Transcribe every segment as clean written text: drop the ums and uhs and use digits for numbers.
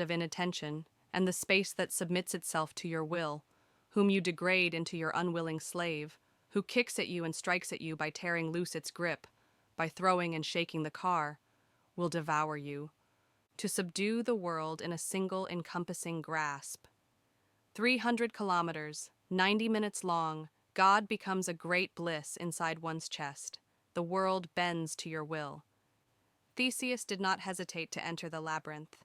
of inattention, and the space that submits itself to your will, whom you degrade into your unwilling slave, who kicks at you and strikes at you by tearing loose its grip, by throwing and shaking the car, will devour you, to subdue the world in a single encompassing grasp. 300 kilometers, 90 minutes long, God becomes a great bliss inside one's chest. The world bends to your will. Theseus did not hesitate to enter the labyrinth.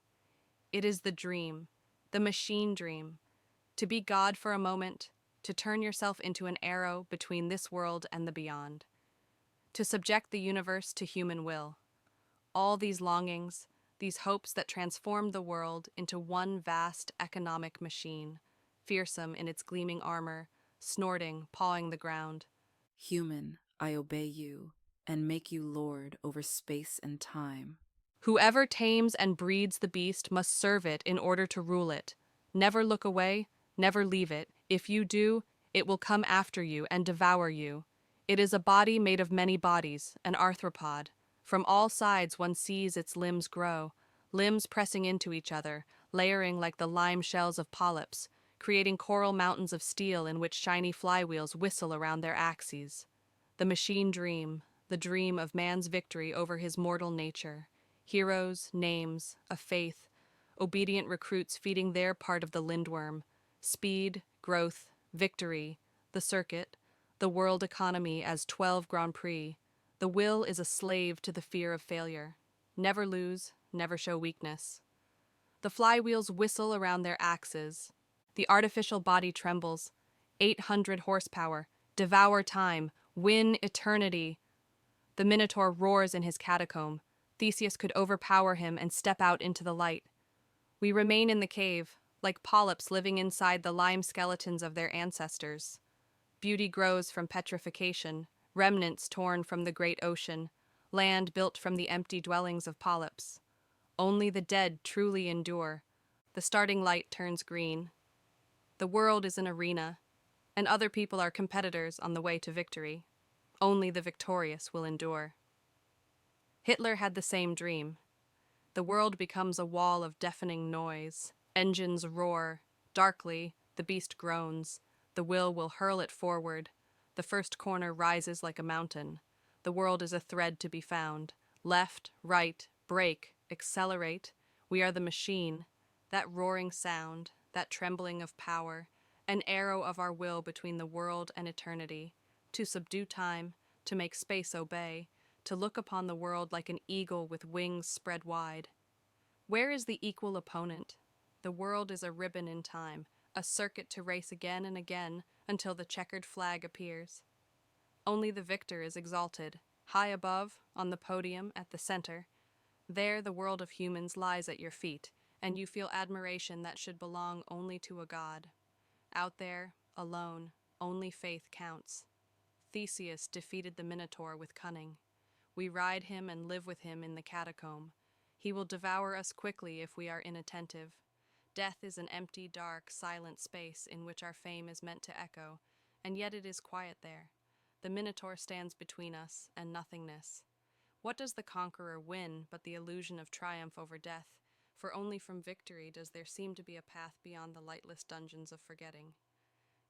It is the dream, the machine dream, to be God for a moment, to turn yourself into an arrow between this world and the beyond, to subject the universe to human will. All these longings, these hopes that transformed the world into one vast economic machine, fearsome in its gleaming armor, snorting, pawing the ground. Human, I obey you, and make you lord over space and time. Whoever tames and breeds the beast must serve it in order to rule it. Never look away, never leave it. If you do, it will come after you and devour you. It is a body made of many bodies, an arthropod. From all sides one sees its limbs grow, limbs pressing into each other, layering like the lime shells of polyps, creating coral mountains of steel in which shiny flywheels whistle around their axes. The machine dream, the dream of man's victory over his mortal nature. Heroes, names, a faith, obedient recruits feeding their part of the lindworm. Speed, growth, victory, the circuit, the world economy as 12 Grand Prix. The will is a slave to the fear of failure. Never lose, never show weakness. The flywheels whistle around their axes. The artificial body trembles. 800 horsepower. Devour time. Win eternity. The Minotaur roars in his catacomb. Theseus could overpower him and step out into the light. We remain in the cave, like polyps living inside the lime skeletons of their ancestors. Beauty grows from petrification, remnants torn from the great ocean, land built from the empty dwellings of polyps. Only the dead truly endure. The starting light turns green. The world is an arena, and other people are competitors on the way to victory. Only the victorious will endure. Hitler had the same dream. The world becomes a wall of deafening noise. Engines roar. Darkly, the beast groans. The will hurl it forward. The first corner rises like a mountain. The world is a thread to be found. Left, right, brake, accelerate. We are the machine. That roaring sound, that trembling of power, an arrow of our will between the world and eternity. To subdue time, to make space obey, to look upon the world like an eagle with wings spread wide. Where is the equal opponent? The world is a ribbon in time, a circuit to race again and again until the checkered flag appears. Only the victor is exalted, high above, on the podium at the center. There the world of humans lies at your feet, and you feel admiration that should belong only to a god. Out there, alone, only faith counts. Theseus defeated the Minotaur with cunning. We ride him and live with him in the catacomb. He will devour us quickly if we are inattentive. Death is an empty, dark, silent space in which our fame is meant to echo, and yet it is quiet there. The Minotaur stands between us and nothingness. What does the conqueror win but the illusion of triumph over death? For only from victory does there seem to be a path beyond the lightless dungeons of forgetting.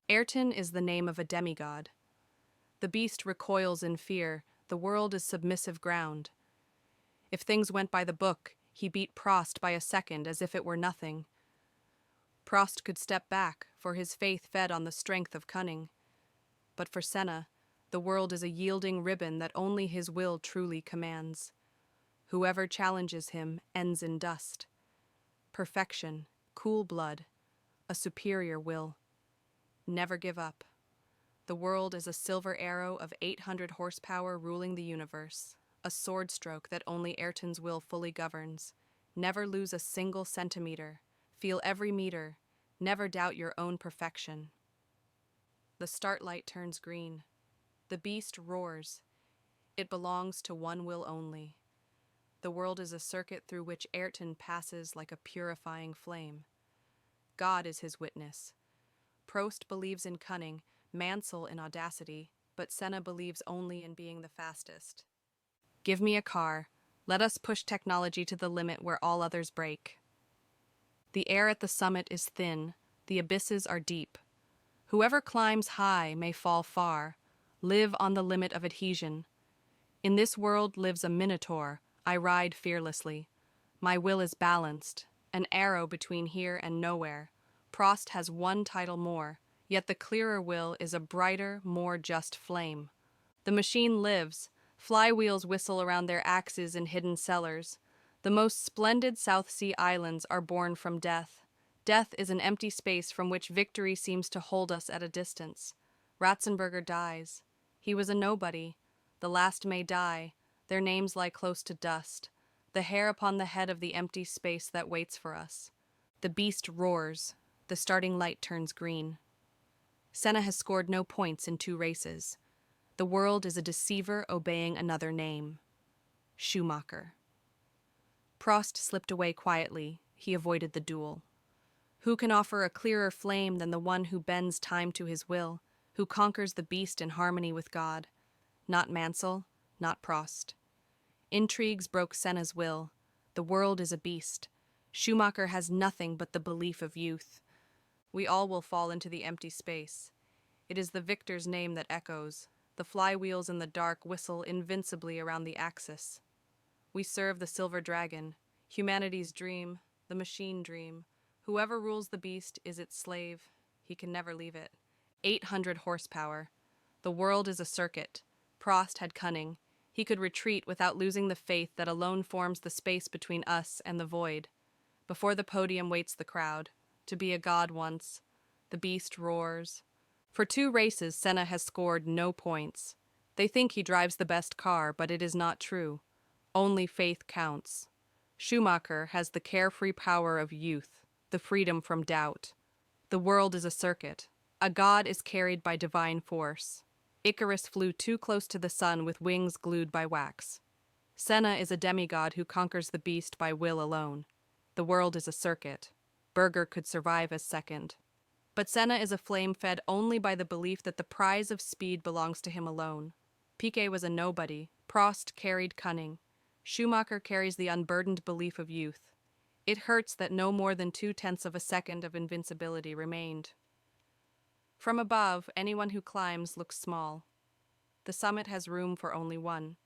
Ayrton is the name of a demigod. The beast recoils in fear. The world is submissive ground. If things went by the book, he beat Prost by a second as if it were nothing. Prost could step back, for his faith fed on the strength of cunning. But for Senna, the world is a yielding ribbon that only his will truly commands. Whoever challenges him ends in dust. Perfection, cool blood, a superior will. Never give up. The world is a silver arrow of 800 horsepower ruling the universe, a sword stroke that only Ayrton's will fully governs. Never lose a single centimeter. Feel every meter. Never doubt your own perfection. The start light turns green. The beast roars. It belongs to one will only. The world is a circuit through which Ayrton passes like a purifying flame. God is his witness. Prost believes in cunning, Mansell in audacity, but Senna believes only in being the fastest. Give me a car. Let us push technology to the limit where all others break. The air at the summit is thin, the abysses are deep. Whoever climbs high may fall far, live on the limit of adhesion. In this world lives a Minotaur, I ride fearlessly. My will is balanced, an arrow between here and nowhere. Prost has one title more, yet the clearer will is a brighter, more just flame. The machine lives, flywheels whistle around their axes in hidden cellars. The most splendid South Sea islands are born from death. Death is an empty space from which victory seems to hold us at a distance. Ratzenberger dies. He was a nobody. The last may die. Their names lie close to dust, the hair upon the head of the empty space that waits for us. The beast roars. The starting light turns green. Senna has scored no points in 2 races. The world is a deceiver obeying another name. Schumacher. Prost slipped away quietly. He avoided the duel. Who can offer a clearer flame than the one who bends time to his will, who conquers the beast in harmony with God? Not Mansell, not Prost. Intrigues broke Senna's will. The world is a beast. Schumacher has nothing but the belief of youth. We all will fall into the empty space. It is the victor's name that echoes. The flywheels in the dark whistle invincibly around the axis. We serve the silver dragon, humanity's dream, the machine dream. Whoever rules the beast is its slave. He can never leave it. 800 horsepower. The world is a circuit. Prost had cunning. He could retreat without losing the faith that alone forms the space between us and the void. Before the podium waits the crowd. To be a god once. The beast roars. For 2 races, Senna has scored no points. They think he drives the best car, but it is not true. Only faith counts. Schumacher has the carefree power of youth, the freedom from doubt. The world is a circuit. A god is carried by divine force. Icarus flew too close to the sun with wings glued by wax. Senna is a demigod who conquers the beast by will alone. The world is a circuit. Berger could survive as second. But Senna is a flame fed only by the belief that the prize of speed belongs to him alone. Piquet was a nobody. Prost carried cunning. Schumacher carries the unburdened belief of youth. It hurts that no more than 0.2 of a second of invincibility remained. From above, anyone who climbs looks small. The summit has room for only one.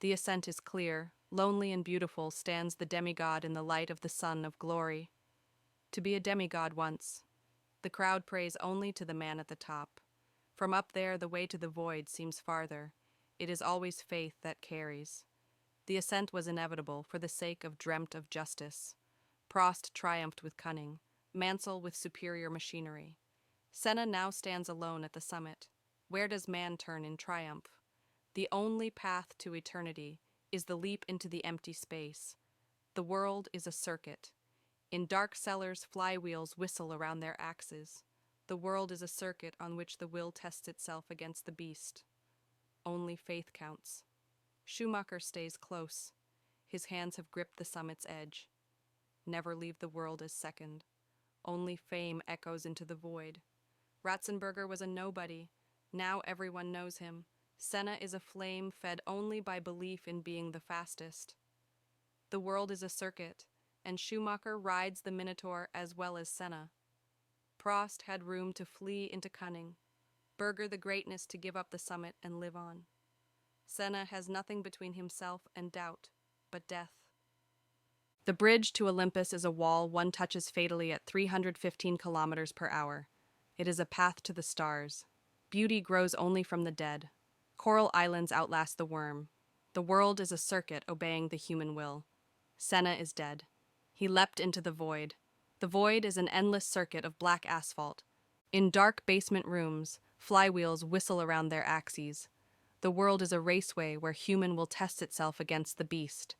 The ascent is clear. Lonely and beautiful stands the demigod in the light of the sun of glory. To be a demigod once. The crowd prays only to the man at the top. From up there, the way to the void seems farther. It is always faith that carries. The ascent was inevitable for the sake of dreamt of justice. Prost triumphed with cunning, Mansell with superior machinery. Senna now stands alone at the summit. Where does man turn in triumph? The only path to eternity is the leap into the empty space. The world is a circuit. In dark cellars, flywheels whistle around their axes. The world is a circuit on which the will tests itself against the beast. Only faith counts. Schumacher stays close. His hands have gripped the summit's edge. Never leave the world as second. Only fame echoes into the void. Ratzenberger was a nobody. Now everyone knows him. Senna is a flame fed only by belief in being the fastest. The world is a circuit, and Schumacher rides the Minotaur as well as Senna. Prost had room to flee into cunning. Berger the greatness to give up the summit and live on. Senna has nothing between himself and doubt, but death. The bridge to Olympus is a wall one touches fatally at 315 kilometers per hour. It is a path to the stars. Beauty grows only from the dead. Coral islands outlast the worm. The world is a circuit obeying the human will. Senna is dead. He leapt into the void. The void is an endless circuit of black asphalt. In dark basement rooms, flywheels whistle around their axes. The world is a raceway where human will test itself against the beast.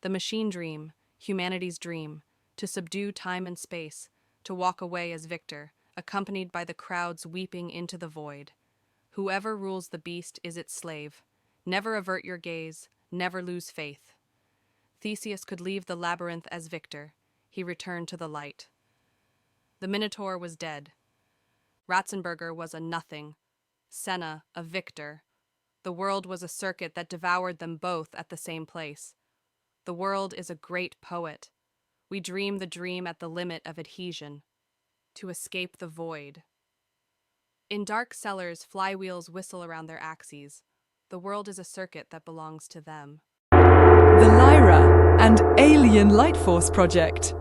The machine dream, humanity's dream, to subdue time and space, to walk away as victor, accompanied by the crowds weeping into the void. Whoever rules the beast is its slave. Never avert your gaze, never lose faith. Theseus could leave the labyrinth as victor. He returned to the light. The Minotaur was dead. Ratzenberger was a nothing. Senna, a victor. The world was a circuit that devoured them both at the same place. The world is a great poet. We dream the dream at the limit of adhesion, to escape the void. In dark cellars, flywheels whistle around their axes. The world is a circuit that belongs to them. The Lyra and Alion Lightforce project.